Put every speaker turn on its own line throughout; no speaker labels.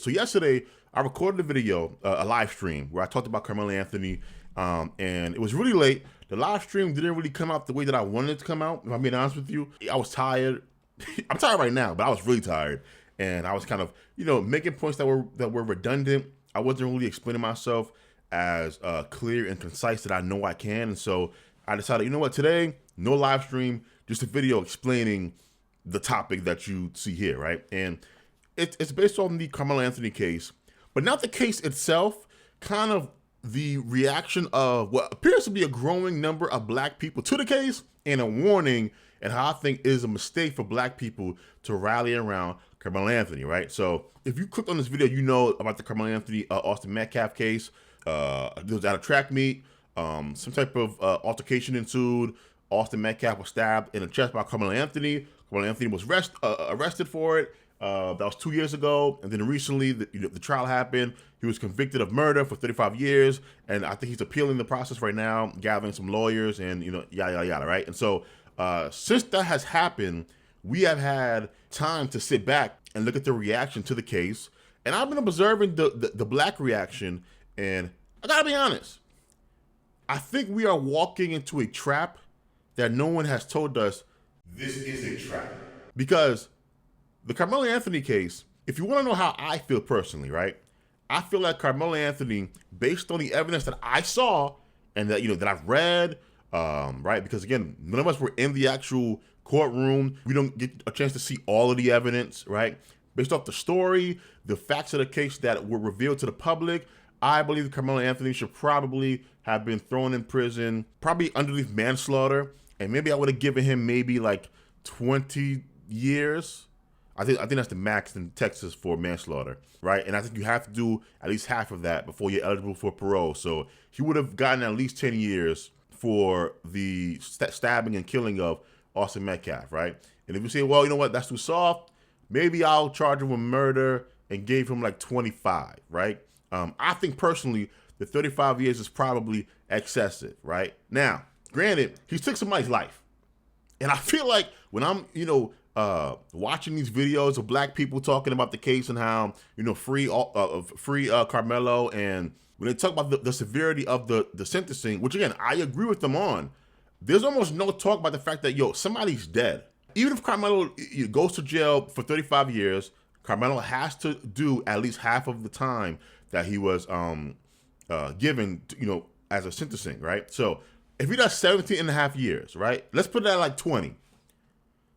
So yesterday, I recorded a video, a live stream, where I talked about Karmelo Anthony, and it was really late. The live stream didn't really come out the way that I wanted it to come out, if I'm being honest with you. I was tired. I'm tired right now, but I was really tired. And I was kind of, making points that were redundant. I wasn't really explaining myself as clear and concise that I know I can. And so I decided, you know what, today, no live stream, just a video explaining the topic that you see here, right? And it's based on the Karmelo Anthony case, but not the case itself, kind of the reaction of what appears to be a growing number of black people to the case, and a warning and how I think is a mistake for black people to rally around Karmelo Anthony, right? So if you clicked on this video, you know about the Karmelo Anthony Austin Metcalf case. It was at a track meet. Some type of altercation ensued. Austin Metcalf was stabbed in the chest by Karmelo Anthony. Karmelo Anthony was arrested for it. That was 2 years ago, and then recently the trial happened. He was convicted of murder for 35 years, and I think he's appealing the process right now, gathering some lawyers, and yada yada yada, right? And so since that has happened, we have had time to sit back and look at the reaction to the case, and I've been observing the black reaction, and I gotta be honest, I think we are walking into a trap that no one has told us this is a trap. Because the Karmelo Anthony case, if you want to know how I feel personally, right? I feel like Karmelo Anthony, based on the evidence that I saw and that that I've read, right? Because again, none of us were in the actual courtroom. We don't get a chance to see all of the evidence, right? Based off the story, the facts of the case that were revealed to the public, I believe that Karmelo Anthony should probably have been thrown in prison, probably underneath manslaughter, and maybe I would have given him maybe like 20 years. I think that's the max in Texas for manslaughter, right? And I think you have to do at least half of that before you're eligible for parole. So he would have gotten at least 10 years for the stabbing and killing of Austin Metcalf, right? And if you say, well, you know what, that's too soft, maybe I'll charge him with murder and give him like 25, right? I think personally, the 35 years is probably excessive, right? Now, granted, he took somebody's life. And I feel like when I'm, watching these videos of black people talking about the case and how, free Karmelo, and when they talk about the severity of the sentencing, which again, I agree with them on, there's almost no talk about the fact that, somebody's dead. Even if Karmelo goes to jail for 35 years, Karmelo has to do at least half of the time that he was given, as a sentencing, right? So if he does 17 and a half years, right? Let's put that at like 20.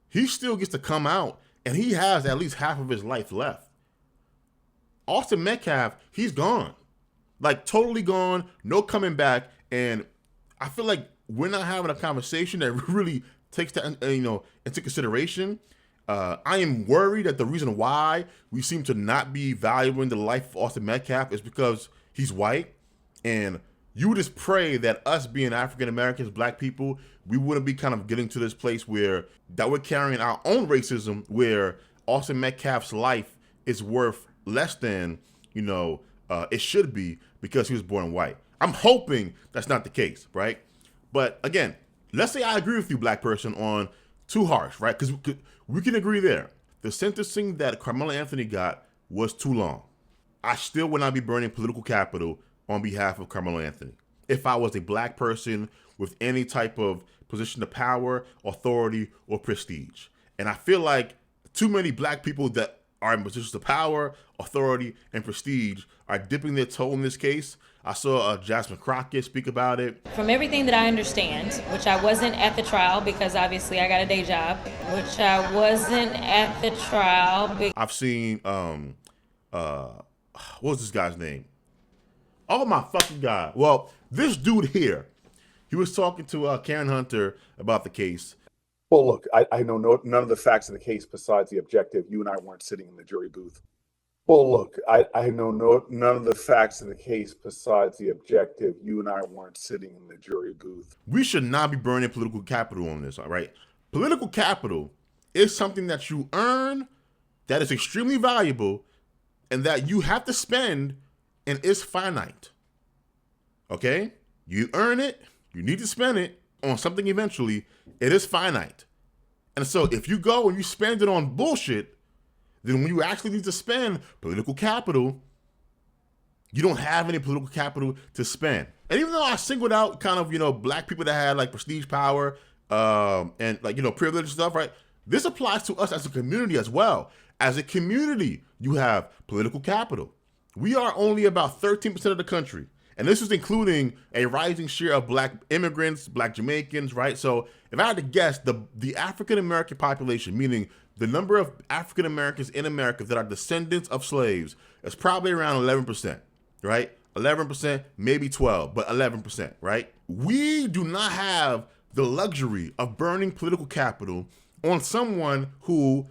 He still gets to come out, and he has at least half of his life left. Austin Metcalf, he's gone. Like, totally gone, no coming back, and I feel like we're not having a conversation that really takes that, into consideration. I am worried that the reason why we seem to not be valuing the life of Austin Metcalf is because he's white, and you would just pray that us being African Americans, black people, we wouldn't be kind of getting to this place where that we're carrying our own racism, where Austin Metcalf's life is worth less than, it should be because he was born white. I'm hoping that's not the case, right? But again, let's say I agree with you, black person, on too harsh, right? Because we can agree there. The sentencing that Karmelo Anthony got was too long. I still would not be burning political capital on behalf of Karmelo Anthony if I was a black person with any type of position of power, authority, or prestige. And I feel like too many black people that are in positions of power, authority, and prestige are dipping their toe in this case. I saw Jasmine Crockett speak about it.
From everything that I understand, which I wasn't at the trial because obviously I got a day job, which I wasn't at the trial.
I've seen, what was this guy's name? Oh my fucking God. Well, this dude here, he was talking to Karen Hunter about the case.
Well, look, I know none of the facts of the case besides the objective. You and I weren't sitting in the jury booth. Well, look, I know none of the facts of the case besides the objective. You and I weren't sitting in the jury booth.
We should not be burning political capital on this, all right? Political capital is something that you earn that is extremely valuable and that you have to spend and is finite, okay? You earn it, you need to spend it on something eventually, it is finite. And so if you go and you spend it on bullshit, then when you actually need to spend political capital, you don't have any political capital to spend. And even though I singled out kind of, black people that had like prestige, power, and like, privilege and stuff, right? This applies to us as a community as well. As a community, you have political capital. We are only about 13% of the country. And this is including a rising share of black immigrants, black Jamaicans, right? So if I had to guess, the African-American population, meaning the number of African-Americans in America that are descendants of slaves, is probably around 11%, right? 11%, maybe 12, but 11%, right? We do not have the luxury of burning political capital on someone who,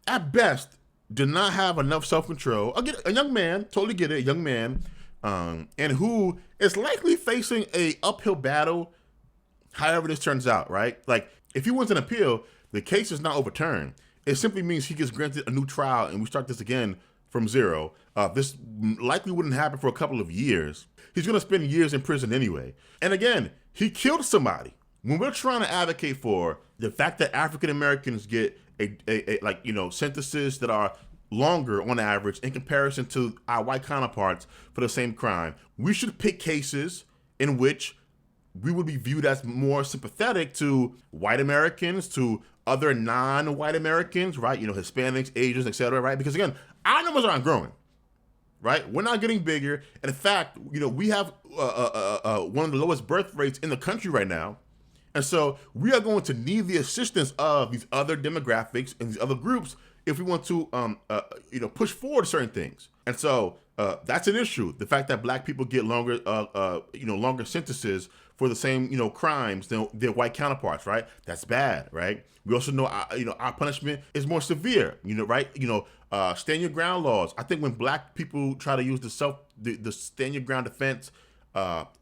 at best, did not have enough self-control. A young man, totally get it, a young man, and who is likely facing a uphill battle, however this turns out, right? Like, if he wins an appeal, the case is not overturned. It simply means he gets granted a new trial and we start this again from zero. This likely wouldn't happen for a couple of years. He's gonna spend years in prison anyway. And again, he killed somebody. When we're trying to advocate for the fact that African Americans get sentences that are longer on average in comparison to our white counterparts for the same crime, we should pick cases in which we would be viewed as more sympathetic to white Americans, to other non-white Americans, right? Hispanics, Asians, etc., right? Because again, our numbers aren't growing, right? We're not getting bigger. And in fact, we have one of the lowest birth rates in the country right now. And so we are going to need the assistance of these other demographics and these other groups if we want to, push forward certain things. And so that's an issue. The fact that black people get longer sentences for the same, crimes than their white counterparts, right? That's bad, right? We also know, our punishment is more severe, right? Stand your ground laws. I think when black people try to use the stand your ground defense,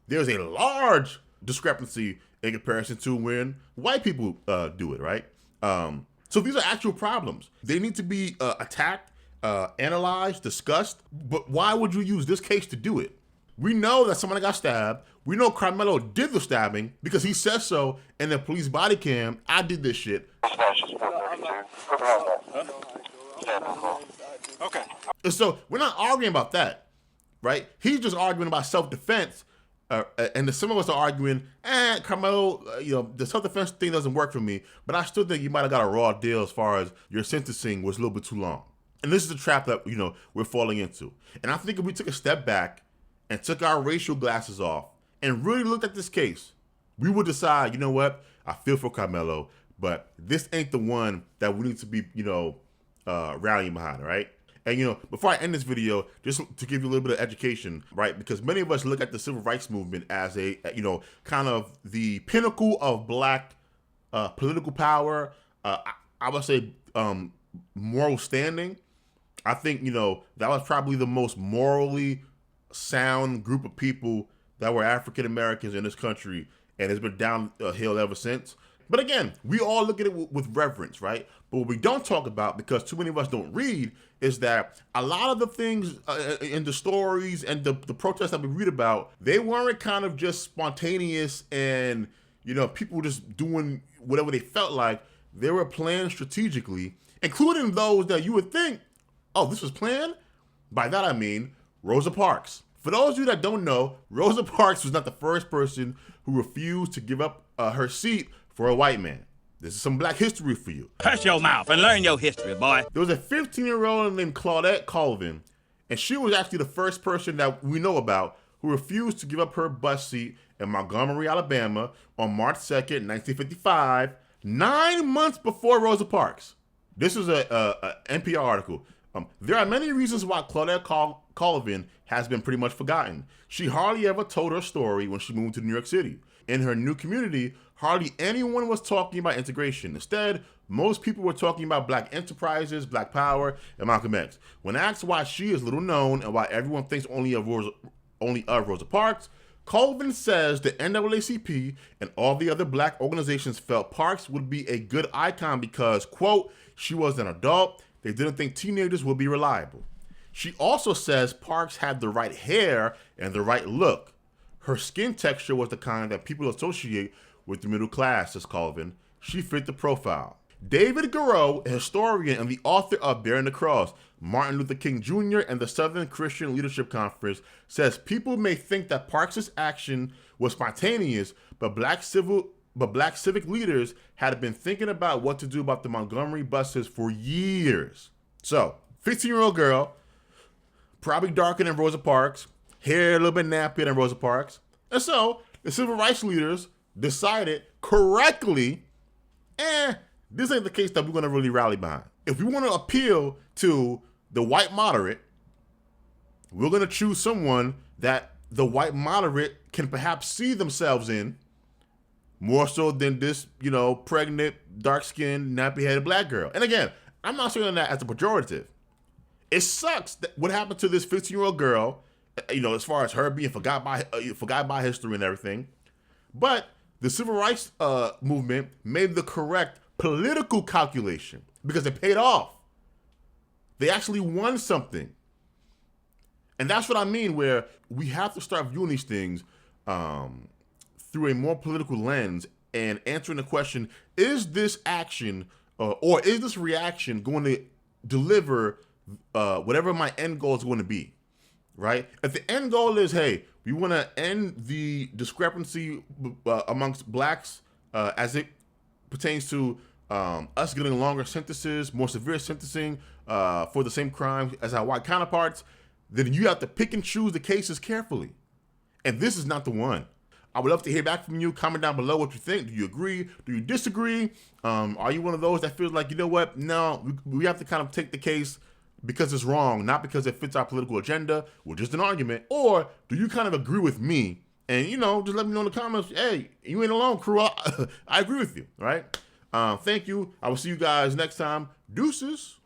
there's a large discrepancy in comparison to when white people do it, right? So these are actual problems. They need to be attacked, analyzed, discussed. But why would you use this case to do it? We know that somebody got stabbed. We know Karmelo did the stabbing because he says so in the police body cam. I did this shit.
Okay.
And so we're not arguing about that, right? He's just arguing about self-defense. And some of us are arguing, Karmelo, the self-defense thing doesn't work for me, but I still think you might have got a raw deal as far as your sentencing was a little bit too long. And this is the trap that, we're falling into. And I think if we took a step back and took our racial glasses off and really looked at this case, we would decide, you know what, I feel for Karmelo, but this ain't the one that we need to be, rallying behind, right? And, before I end this video, just to give you a little bit of education, right? Because many of us look at the civil rights movement as a, kind of the pinnacle of black political power. I would say moral standing. I think, that was probably the most morally sound group of people that were African Americans in this country, and it's been downhill ever since. But again, we all look at it with reverence, right? But what we don't talk about, because too many of us don't read, is that a lot of the things in the stories and the protests that we read about, they weren't kind of just spontaneous and, people just doing whatever they felt like. They were planned strategically, including those that you would think, oh, this was planned? By that I mean Rosa Parks. For those of you that don't know, Rosa Parks was not the first person who refused to give up her seat for a white man. This is some black history for you.
Hush your mouth and learn your history, boy.
There was a 15-year-old named Claudette Colvin, and she was actually the first person that we know about who refused to give up her bus seat in Montgomery, Alabama on March 2nd, 1955, 9 months before Rosa Parks. This is a NPR article. There are many reasons why Claudette Colvin has been pretty much forgotten. She hardly ever told her story when she moved to New York City. In her new community, hardly anyone was talking about integration. Instead, most people were talking about black enterprises, black power, and Malcolm X. When asked why she is little known and why everyone thinks only of Rosa Parks, Colvin says the NAACP and all the other black organizations felt Parks would be a good icon because, quote, she was an adult. They didn't think teenagers would be reliable. She also says Parks had the right hair and the right look. Her skin texture was the kind that people associate with the middle class, says Colvin. She fit the profile. David Garreau, a historian and the author of Bearing the Cross, Martin Luther King Jr. and the Southern Christian Leadership Conference, says people may think that Parks' action was spontaneous, but black civic leaders had been thinking about what to do about the Montgomery buses for years. So, 15-year-old girl, probably darker than Rosa Parks, hair a little bit nappier than Rosa Parks. And so, the civil rights leaders decided correctly, this ain't the case that we're going to really rally behind. If we want to appeal to the white moderate, we're going to choose someone that the white moderate can perhaps see themselves in, more so than this, pregnant, dark-skinned, nappy-headed black girl. And again, I'm not saying that as a pejorative. It sucks that what happened to this 15-year-old girl, as far as her being forgot by history and everything. But the civil rights movement made the correct political calculation because it paid off. They actually won something. And that's what I mean, where we have to start viewing these things through a more political lens and answering the question, is this action or is this reaction going to deliver whatever my end goal is going to be, right? If the end goal is, hey, we want to end the discrepancy amongst blacks as it pertains to us getting longer sentences, more severe sentencing for the same crimes as our white counterparts, then you have to pick and choose the cases carefully. And this is not the one. I would love to hear back from you. Comment down below what you think. Do you agree? Do you disagree? Are you one of those that feels like, you know what? No, we have to kind of take the case because it's wrong, not because it fits our political agenda or just an argument? Or do you kind of agree with me? And, just let me know in the comments, hey, you ain't alone, crew. I agree with you, all right? Thank you. I will see you guys next time. Deuces.